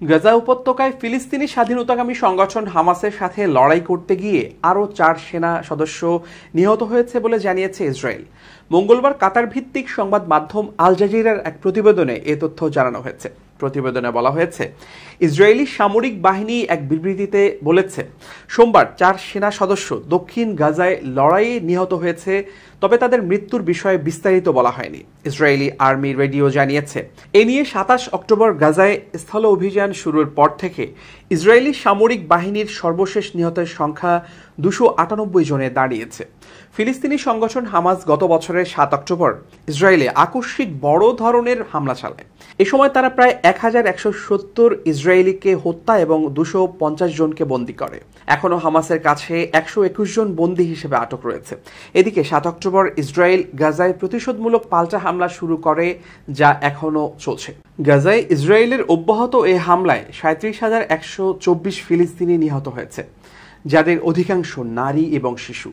গাজা উপত্যকায় ফিলিস্তিনি স্বাধীনতাকামী সংগঠন হামাসের সাথে লড়াই করতে গিয়ে আরও 4 সেনা সদস্য নিহত হয়েছে বলে জানিয়েছে ইসরায়েল। মঙ্গলবার কাতার ভিত্তিক সংবাদ মাধ্যম আল জাজিরার এক প্রতিবেদনে এ তথ্য জানানো হয়েছে। প্রতিবেদনে বলা হয়েছে, ইসরায়েলি সামরিক বাহিনী এক বিবৃতিতে বলেছে, সোমবার 4 সেনা সদস্য দক্ষিণ গাজায় লড়াইয়ে নিহত হয়েছে, তবে তাদের মৃত্যুর বিষয়ে বিস্তারিত বলা হয়নি। ইসরায়েলি আর্মি রেডিও জানিয়েছে, এ নিয়ে 27 অক্টোবর গাজায় স্থল অভিযান শুরুর পর থেকে ইসরায়েলি সামরিক বাহিনীর সর্বশেষ নিহতের সংখ্যা 298 জনে দাঁড়িয়েছে। ফিলিস্তিনি সংগঠন হামাস গত বছরের 7 অক্টোবর ইসরায়েলে আকস্মিক বড় ধরনের হামলা চালায়। এ সময় তারা প্রায় 1170 ইসরায়েলিকে হত্যা এবং 250 জনকে বন্দী করে। এখনও হামাসের কাছে 121 জন বন্দী হিসেবে আটক রয়েছে। এদিকে 7 অক্টোবর ইসরায়েল গাজায় প্রতিশোধমূলক পাল্টা হামলা শুরু করে, যা এখনও চলছে। গাজায় ইসরায়েলের অব্যাহত এই হামলায় 37,124 ফিলিস্তিনি নিহত হয়েছে, যাদের অধিকাংশ নারী এবং শিশু।